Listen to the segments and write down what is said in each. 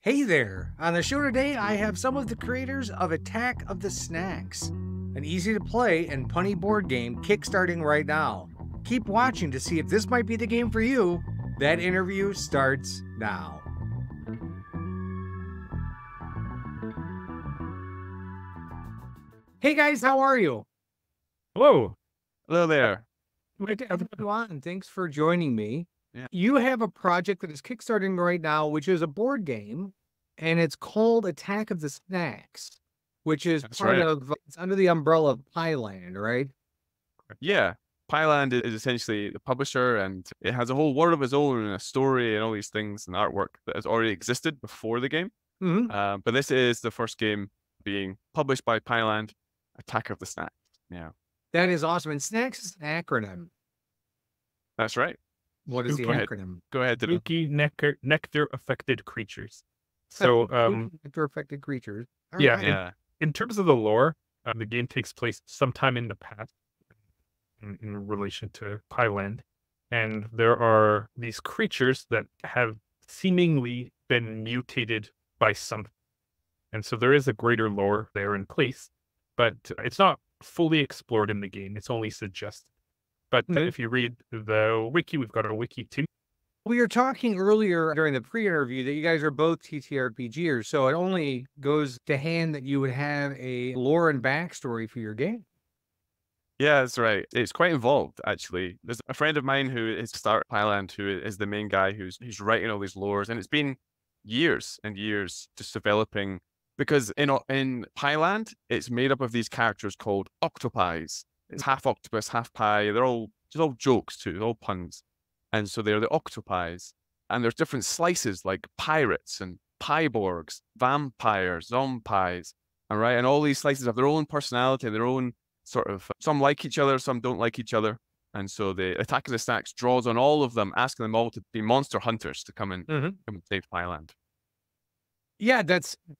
Hey there! On the show today, I have some of the creators of Attack of the SNACs, an easy to play and punny board game kickstarting right now. Keep watching to see if this might be the game for you. That interview starts now. Hey guys, how are you? Hello. Hello there. Great to have you on. Thanks for joining me. Yeah. You have a project that is kickstarting right now, which is a board game, and it's called Attack of the SNACs, which is That's part right. of, it's under the umbrella of Pyland, right? Yeah, Pyland is essentially the publisher, and it has a whole world of its own and a story and all these things and artwork that has already existed before the game. But this is the first game being published by Pyland, Attack of the SNACs. Yeah, That is awesome. And SNACs is an acronym. that's right. What is the Go ahead. acronym? Go ahead. Dylan. Spooky Nectar Affected Creatures. So, Nectar Affected Creatures. All yeah, right. Yeah, in terms of the lore, the game takes place sometime in the past in relation to Pyland. And there are these creatures that have seemingly been mutated by something. And so there is a greater lore there in place, but it's not fully explored in the game. It's only suggested. But if you read the wiki, we've got a wiki too. We were talking earlier during the pre-interview that you guys are both TTRPGers, so it only goes to hand that you would have a lore and backstory for your game. yeah, that's right. It's quite involved, actually. There's a friend of mine who is started Pyland, who is the main guy who's writing all these lores, and it's been years and years just developing. Because in Pyland, it's made up of these characters called octopies. It's half octopus, half pie. They're all just all jokes too, all puns. And so they're the octopies. And there's different slices like pirates and pieborgs, vampires, zombies, all right. And all these slices have their own personality, their own sort of. Some like each other, some don't like each other. And so the Attack of the Stacks draws on all of them, asking them all to be monster hunters to come and save Pyland. Yeah,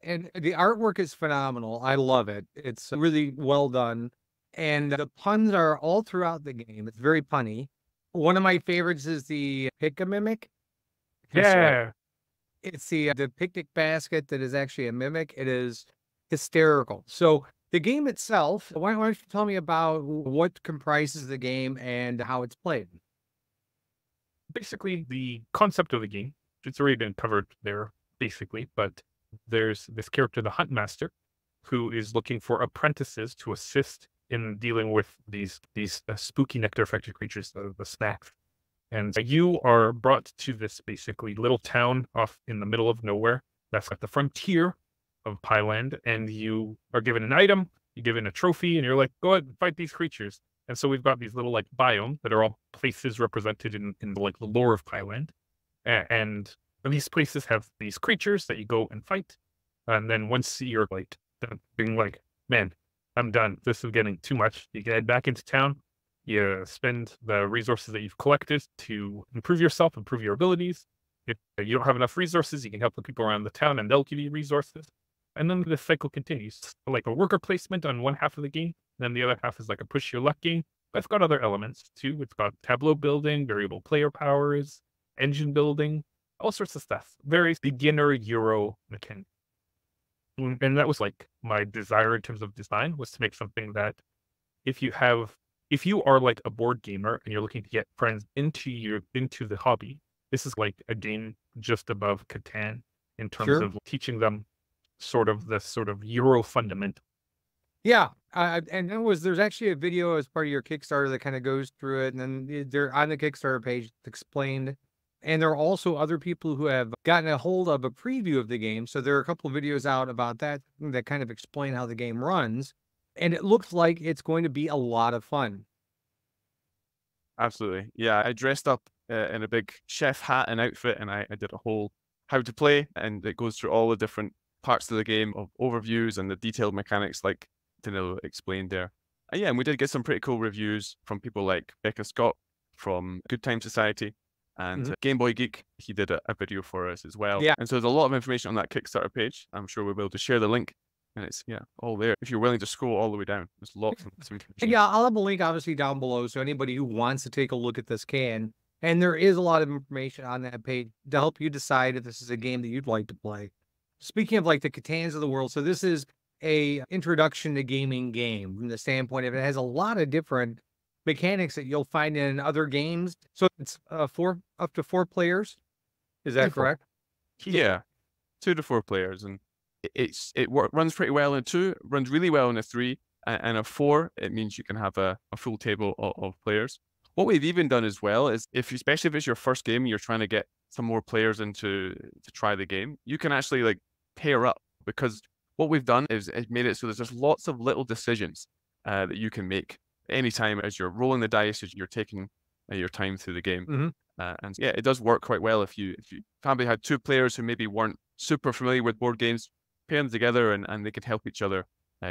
and the artwork is phenomenal. I love it. It's really well done. And the puns are all throughout the game. It's very punny. One of my favorites is the pick-a-mimic. Yeah. It's the picnic basket that is actually a mimic. It is hysterical. So the game itself, why don't you tell me about what comprises the game and how it's played? Basically, the concept of the game, it's already been covered there, basically, but there's this character, the Huntmaster, who is looking for apprentices to assist in dealing with these spooky nectar affected creatures, the SNACs. And you are brought to this basically little town off in the middle of nowhere that's at the frontier of Pyland, and you are given an item, you're given a trophy, and you're like, go ahead and fight these creatures. And so we've got these little like biomes that are all places represented in like the lore of Pyland. And these places have these creatures that you go and fight. And then once you're like being like, man, I'm done. This is getting too much. You head back into town. You spend the resources that you've collected to improve yourself, improve your abilities. If you don't have enough resources, you can help the people around the town and they'll give you resources. And then the cycle continues. Like a worker placement on one half of the game. Then the other half is like a push your luck game. But it's got other elements too. It's got tableau building, variable player powers, engine building, all sorts of stuff. Very beginner Euro mechanic. And that was like my desire in terms of design, was to make something that if you are like a board gamer and you're looking to get friends into the hobby, this is like a game just above Catan in terms of teaching them the sort of Euro fundamental. Yeah, and there's actually a video as part of your Kickstarter that kind of goes through it, and then they're on the Kickstarter page, it's explained. And there are also other people who have gotten a hold of a preview of the game. So there are a couple of videos out about that kind of explain how the game runs. And it looks like it's going to be a lot of fun. Absolutely. Yeah, I dressed up in a big chef hat and outfit, and I did a whole how to play, and it goes through all the different parts of the game of overviews and the detailed mechanics like Danilo explained there. Yeah, and we did get some pretty cool reviews from people like Becca Scott from Good Time Society. And Game Boy Geek, he did a video for us as well. Yeah. And so there's a lot of information on that Kickstarter page. I'm sure we'll be able to share the link. And it's, all there. If you're willing to scroll all the way down, there's lots of information. Yeah, I'll have a link obviously down below. So anybody who wants to take a look at this can. And there is a lot of information on that page to help you decide if this is a game that you'd like to play. speaking of like the Catans of the world, so this is a introduction to gaming game from the standpoint of it has a lot of different mechanics that you'll find in other games. So it's up to 4 players. Is that correct? Yeah, 2 to 4 players, and runs pretty well in a 2, runs really well in a 3, and a 4. It means you can have a full table of players. What we've even done as well is especially if it's your first game, you're trying to get some more players to try the game, you can actually like pair up, because what we've done is made it so there's just lots of little decisions that you can make anytime as you're rolling the dice, as you're taking your time through the game. Mm-hmm. And yeah, it does work quite well if you probably had 2 players who maybe weren't super familiar with board games, pair them together and they could help each other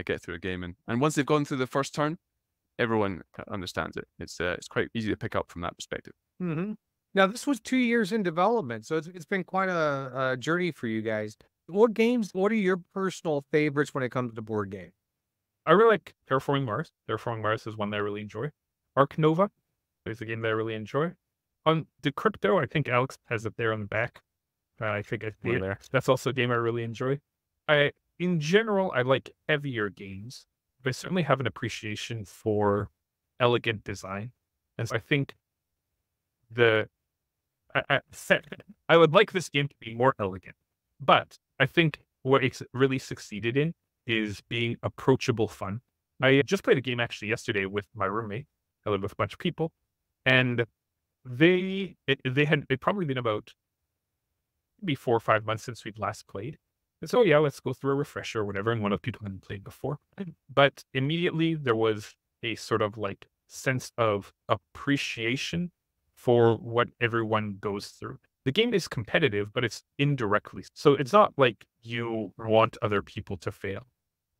get through a game. And once they've gone through the first turn, everyone understands it. It's quite easy to pick up from that perspective. Mm-hmm. Now, this was 2 years in development, so it's been quite a journey for you guys. What are your personal favorites when it comes to board game? I really like Terraforming Mars. Terraforming Mars is one that I really enjoy. Ark Nova is a game that I really enjoy. On the Crypto, I think Alex has it there on the back. I think I see it there. That's also a game I really enjoy. In general, I like heavier games, but I certainly have an appreciation for elegant design. And so I think I would like this game to be more elegant, but I think what it's really succeeded in is being approachable fun. I just played a game actually yesterday with my roommate. I live with a bunch of people, and it probably been about maybe 4 or 5 months since we'd last played. And so, yeah, let's go through a refresher or whatever. And one of the people hadn't played before. But immediately there was a sort of like sense of appreciation for what everyone goes through. The game is competitive, but it's indirectly. So it's not like you want other people to fail.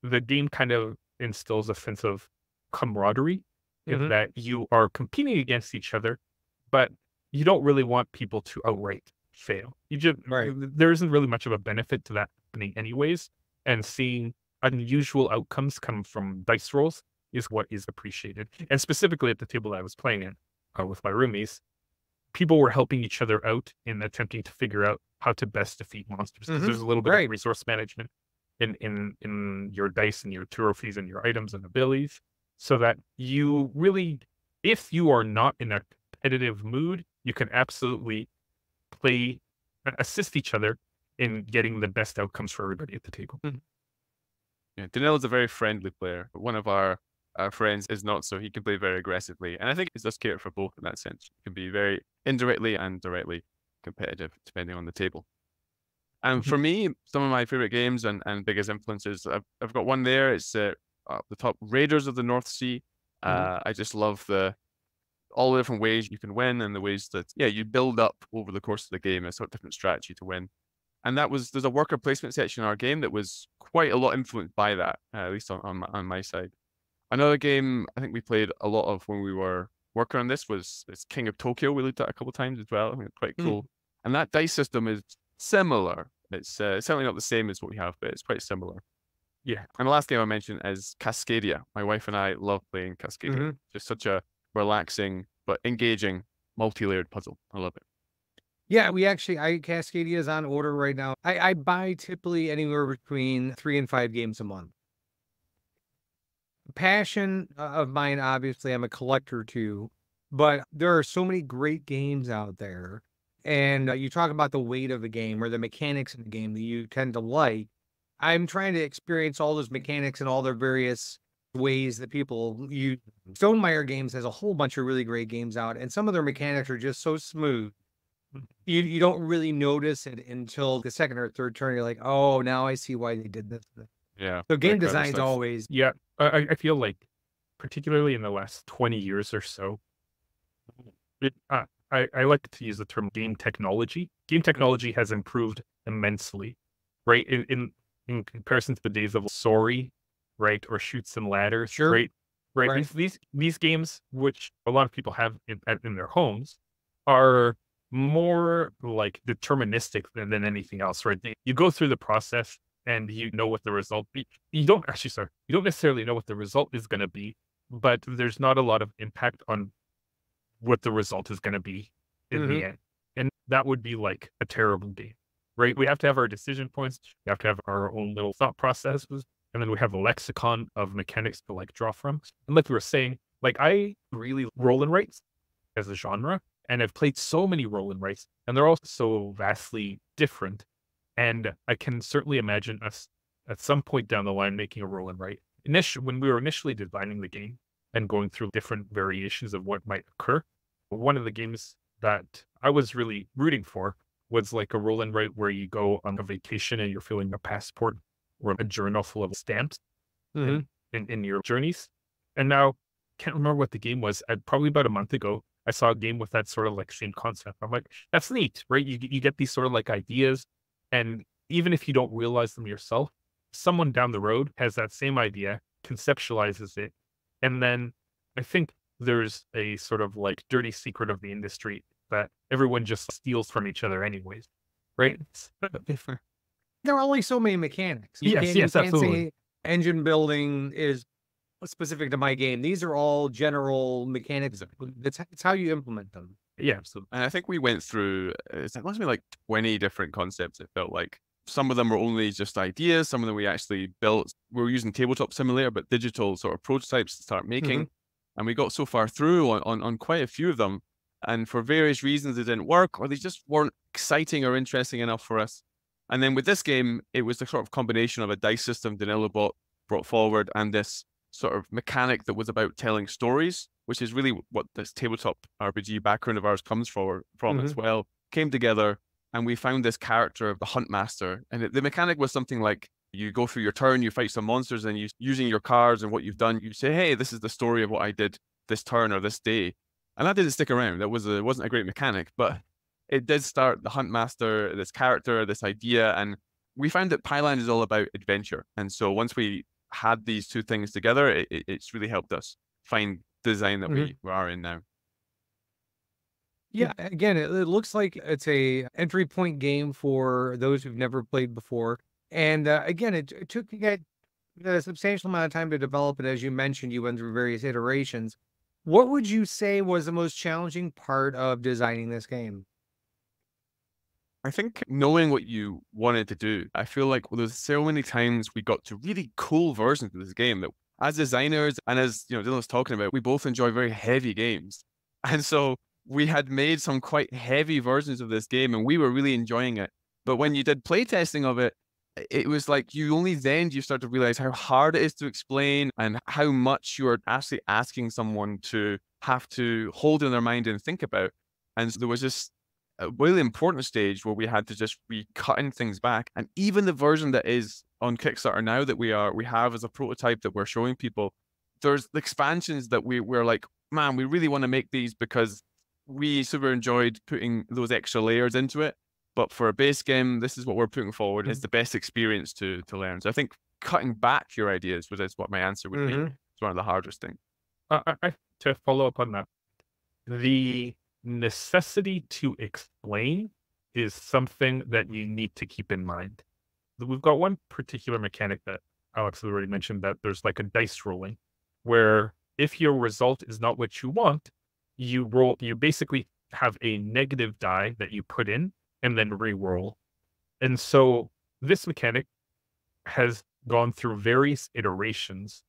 The game kind of instills a sense of camaraderie in that you are competing against each other, but you don't really want people to outright fail. There isn't really much of a benefit to that happening anyways. And seeing unusual outcomes come from dice rolls is what is appreciated. And specifically at the table that I was playing in with my roomies, people were helping each other out in attempting to figure out how to best defeat monsters. Because there's a little bit of resource management in your dice and your trophies and your items and abilities, so that you really, if you are not in a competitive mood, you can absolutely assist each other in getting the best outcomes for everybody at the table. Yeah, Daniela's a very friendly player, but one of our friends is not, so he can play very aggressively. And I think it does cater for both in that sense. It can be very indirectly and directly competitive, depending on the table. And for me, some of my favorite games and biggest influences, I've got one there. It's up the top, Raiders of the North Sea. I just love all the different ways you can win and the ways that, you build up over the course of the game, a sort of different strategy to win. And there's a worker placement section in our game that was quite a lot influenced by that, at least on my side. Another game I think we played a lot of when we were working on this was King of Tokyo. We looked at a couple of times as well. I think it's quite cool. And that dice system is similar. It's certainly not the same as what we have, but it's quite similar. Yeah. And the last game I mentioned is Cascadia. My wife and I love playing Cascadia. Just such a relaxing but engaging multi-layered puzzle. I love it. Yeah, Cascadia is on order right now. I buy typically anywhere between 3 and 5 games a month. Passion of mine, obviously, I'm a collector too, but there are so many great games out there. And you talk about the weight of the game or the mechanics in the game that you tend to like. I'm trying to experience all those mechanics in all their various ways that people use. Stonemaier Games has a whole bunch of really great games out, and some of their mechanics are just so smooth. You don't really notice it until the second or third turn. You're like, oh, now I see why they did this. Yeah. So game design's always. Yeah. I feel like, particularly in the last 20 years or so, I like to use the term game technology. Game technology has improved immensely, right? In comparison to the days of Sorry, right, or Chutes and Ladders, Sure. right. These games, which a lot of people have in their homes, are more like deterministic than anything else, right? You go through the process and you know what the result be. You don't necessarily know what the result is going to be, but there's not a lot of impact on what the result is going to be in the end. And that would be like a terrible game. right? We have to have our decision points. We have to have our own little thought processes. And then we have a lexicon of mechanics to like draw from. And like we were saying, like I really roll and writes as a genre, and I've played so many roll and writes, and they're all so vastly different. And I can certainly imagine us at some point down the line making a roll and write. When we were initially designing the game and going through different variations of what might occur, one of the games that I was really rooting for was like a roll and write where you go on a vacation and you're filling a passport or a journal full of stamps in your journeys. And now, can't remember what the game was. Probably about a month ago, I saw a game with that sort of like same concept. I'm like, that's neat, right? You get these sort of like ideas, and even if you don't realize them yourself, someone down the road has that same idea, conceptualizes it, and then I think there's a sort of like dirty secret of the industry that everyone just steals from each other anyways, right? There are only so many mechanics. Yes, absolutely. Say engine building is specific to my game. These are all general mechanics. It's how you implement them. Yeah, absolutely. And I think we went through, it must be like 20 different concepts, it felt like. Some of them were only just ideas. Some of them we actually built. We were using Tabletop Simulator, but digital sort of prototypes to start making. And we got so far through on quite a few of them. And for various reasons, they didn't work, or they just weren't exciting or interesting enough for us. And then with this game, it was the sort of combination of a dice system Danilo brought forward and this sort of mechanic that was about telling stories, which is really what this tabletop RPG background of ours comes from as well, came together. And we found this character of the Hunt Master. And the mechanic was something like you go through your turn, you fight some monsters, and using your cards and what you've done, you say, hey, this is the story of what I did this turn or this day. And that didn't stick around. That wasn't a great mechanic, but it did start the Hunt Master, this character, this idea. And we found that Pyland is all about adventure. And so once we had these two things together, it's really helped us find the design that we are in now. Yeah, again, it looks like it's a entry point game for those who've never played before. And again, it took a substantial amount of time to develop it. As you mentioned, you went through various iterations. What would you say was the most challenging part of designing this game? I think knowing what you wanted to do. I feel like there's so many times we got to really cool versions of this game that as designers and as Dylan was talking about, we both enjoy very heavy games. And so we had made some quite heavy versions of this game and we were really enjoying it. But when you did playtesting of it, it was like you start to realize how hard it is to explain and how much you're actually asking someone to have to hold in their mind and think about. And so there was just a really important stage where we had to just be cutting things back. And even the version that is on Kickstarter now that we have as a prototype that we're showing people, there's expansions that we're like, man, we really want to make these because we super enjoyed putting those extra layers into it. But for a base game, this is what we're putting forward. It's the best experience to learn. So I think cutting back your ideas is what my answer would be. It's one of the hardest things. To follow up on that, the necessity to explain is something that you need to keep in mind. We've got one particular mechanic that Alex has already mentioned, that there's like a dice rolling where if your result is not what you want, you basically have a negative die that you put in and then re-roll. And so this mechanic has gone through various iterations,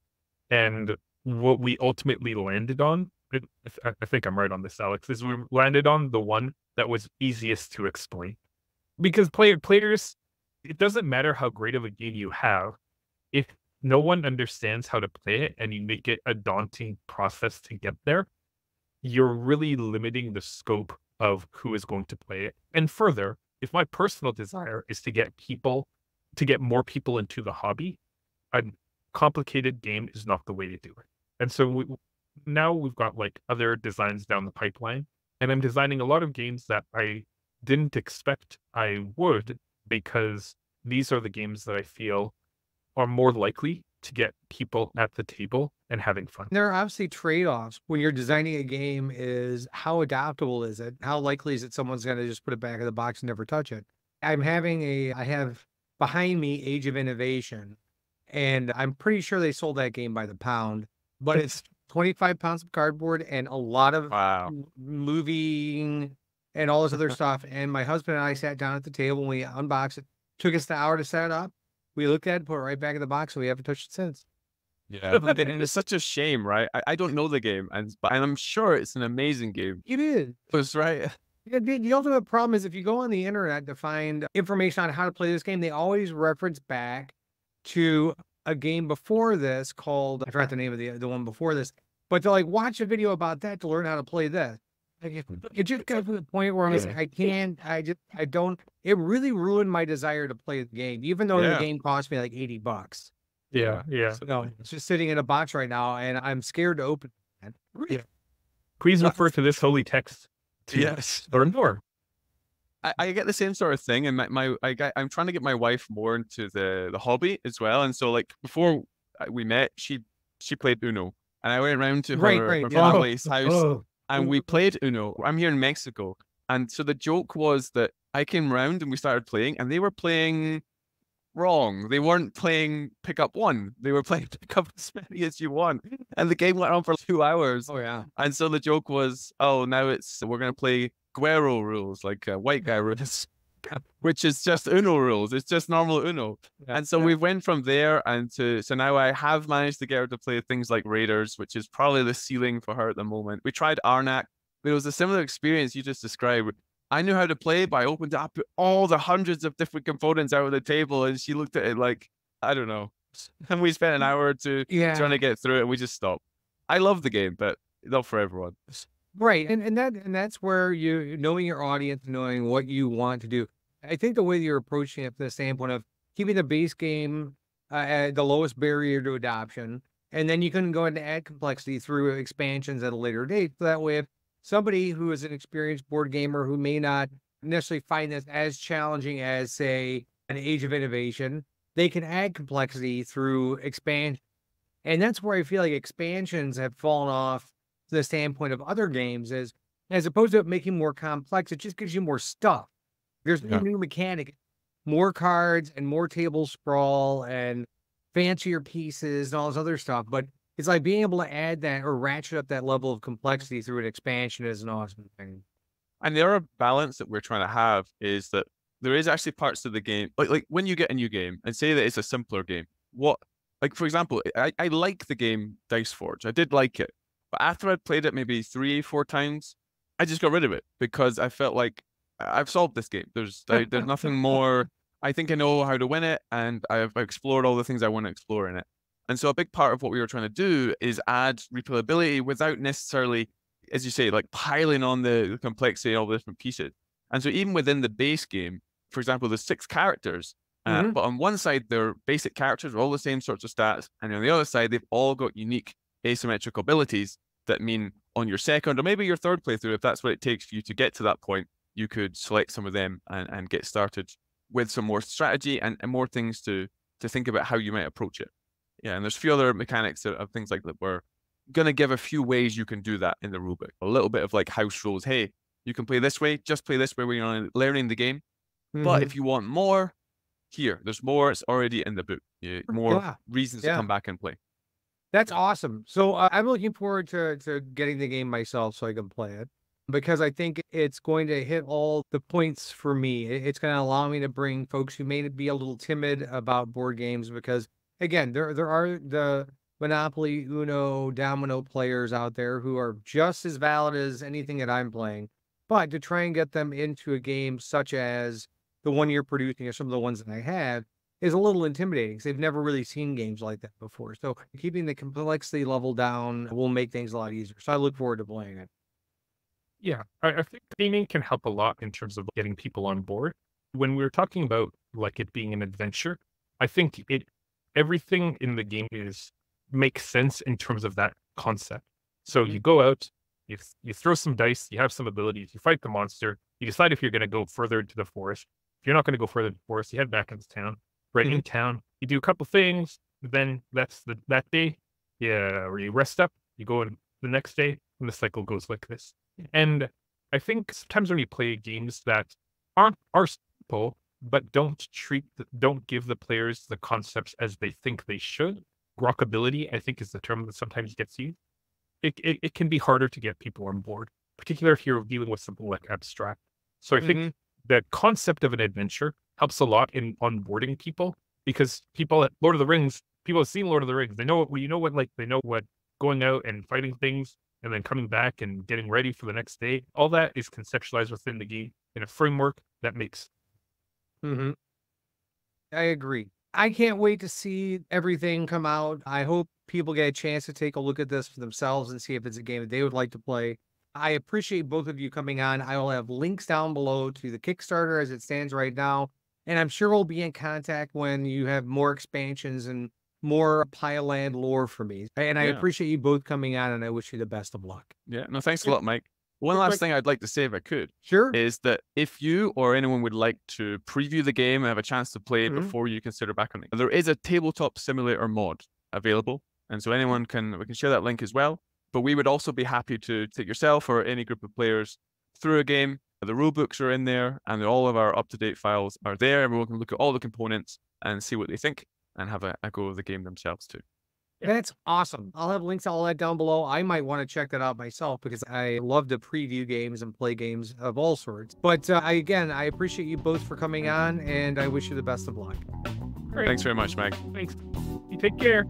and what we ultimately landed on, I think I'm right on this, Alex, is we landed on the one that was easiest to explain. Because players, it doesn't matter how great of a game you have, if no one understands how to play it and you make it a daunting process to get there, you're really limiting the scope of who is going to play it. And further, if my personal desire is to get more people into the hobby, a complicated game is not the way to do it. And so now we've got like other designs down the pipeline, and I'm designing a lot of games that I didn't expect I would, because these are the games that I feel are more likely to get people at the table and having fun. There are obviously trade-offs when you're designing a game. Is how adaptable is it? How likely is it someone's going to just put it back in the box and never touch it? I have behind me Age of Innovation, and I'm pretty sure they sold that game by the pound, but it's 25 pounds of cardboard and a lot of moving and all this other stuff. And my husband and I sat down at the table and we unboxed it. Took us an hour to set it up. We looked at it, put it right back in the box, and we haven't touched it since. Yeah, and it's such a shame, right? I don't know the game, and I'm sure it's an amazing game. It is. That's right. Yeah, the ultimate problem is if you go on the internet to find information on how to play this game, they always reference back to a game before this called, I forgot the name of the one before this, but they're like, watch a video about that to learn how to play this. Like, it just got to the point where I'm like, I don't, it really ruined my desire to play the game, even though the game cost me like $80. Yeah. No, it's just sitting in a box right now, and I'm scared to open it. Yeah. Please refer to this holy text. Yes. Learn more. I get the same sort of thing, and I'm trying to get my wife more into the hobby as well. And so, like, before we met, she played Uno, and I went around to her family's house, and we played Uno. I'm here in Mexico, and so the joke was that I came round and we started playing, and they were playing wrong. They weren't playing pick up one. They were playing pick up as many as you want. And the game went on for 2 hours. Oh, yeah. And so the joke was, oh, now we're going to play Guero rules, like white guy rules, which is just Uno rules. It's just normal Uno. Yeah. And so we went from there so now I have managed to get her to play things like Raiders, which is probably the ceiling for her at the moment. We tried Arnak. It was a similar experience you just described. I knew how to play, but I opened up all the hundreds of different components out of the table, and she looked at it like, I don't know. And we spent an hour or two trying to get through it, and we just stopped. I love the game, but not for everyone. Right. And that's where knowing your audience, knowing what you want to do. I think the way you're approaching it from the standpoint of keeping the base game at the lowest barrier to adoption, and then you can go and add complexity through expansions at a later date. So that way, if somebody who is an experienced board gamer who may not necessarily find this as challenging as, say, an Age of Innovation, they can add complexity through expansion. And that's where I feel like expansions have fallen off to the standpoint of other games, as opposed to making more complex, it just gives you more stuff. There's no new mechanic, more cards and more table sprawl and fancier pieces and all this other stuff. But it's like being able to add that or ratchet up that level of complexity through an expansion is an awesome thing. And the other balance that we're trying to have is that there is actually parts of the game, like when you get a new game and say that it's a simpler game, like, for example, I like the game Dice Forge. I did like it. But after I'd played it maybe 3-4 times, I just got rid of it because I felt like I've solved this game. There's nothing more. I think I know how to win it, and I've explored all the things I want to explore in it. And so a big part of what we were trying to do is add replayability without necessarily, as you say, like piling on the complexity of all the different pieces. And so even within the base game, for example, there's 6 characters, but on one side, they're basic characters with all the same sorts of stats. And on the other side, they've all got unique asymmetric abilities that mean on your second or maybe your third playthrough, if that's what it takes for you to get to that point, you could select some of them and get started with some more strategy and more things to think about how you might approach it. Yeah, and there's a few other mechanics of things like that. We're going to give a few ways you can do that in the rulebook. A little bit of like house rules. Hey, you can play this way, just play this way when you're learning the game. But if you want more, there's more. It's already in the book. More reasons to come back and play. That's awesome. So I'm looking forward to getting the game myself so I can play it, because I think it's going to hit all the points for me. It's going to allow me to bring folks who may be a little timid about board games, because again, there are the Monopoly, Uno, Domino players out there who are just as valid as anything that I'm playing. But to try and get them into a game such as the one you're producing or some of the ones that I have is a little intimidating because they've never really seen games like that before. So keeping the complexity level down will make things a lot easier. So I look forward to playing it. Yeah, I think gaming can help a lot in terms of getting people on board. When we were talking about like it being an adventure, I think everything in the game makes sense in terms of that concept. So you go out, you throw some dice, you have some abilities, you fight the monster, you decide if you're going to go further into the forest. If you're not going to go further into the forest, you head back into town. Right in town, you do a couple things, then that's that day. Yeah, or you rest up, you go in the next day, and the cycle goes like this. And I think sometimes when you play games that are simple, but don't give the players the concepts as they think they should. Rockability, I think, is the term that sometimes gets used. It can be harder to get people on board, particularly if you're dealing with something like abstract. So I think the concept of an adventure helps a lot in onboarding people, because people at Lord of the Rings, people have seen Lord of the Rings. They know what, they know what going out and fighting things and then coming back and getting ready for the next day. All that is conceptualized within the game in a framework that makes. I agree. I can't wait to see everything come out. I hope people get a chance to take a look at this for themselves and see if it's a game that they would like to play. I appreciate both of you coming on. I will have links down below to the Kickstarter as it stands right now. And I'm sure we'll be in contact when you have more expansions and more Pie-O-Land lore for me. And I appreciate you both coming on, and I wish you the best of luck. Yeah, no, thanks a lot, Mike. One last thing I'd like to say, if I could, is that if you or anyone would like to preview the game and have a chance to play it before you consider back on it, there is a tabletop simulator mod available. And so we can share that link as well. But we would also be happy to take yourself or any group of players through a game. The rule books are in there, and all of our up-to-date files are there. Everyone can look at all the components and see what they think and have a go of the game themselves too. That's awesome. I'll have links to all that down below. I might want to check that out myself because I love to preview games and play games of all sorts. But again, I appreciate you both for coming on, and I wish you the best of luck. Thanks very much, Mike. Thanks. You take care.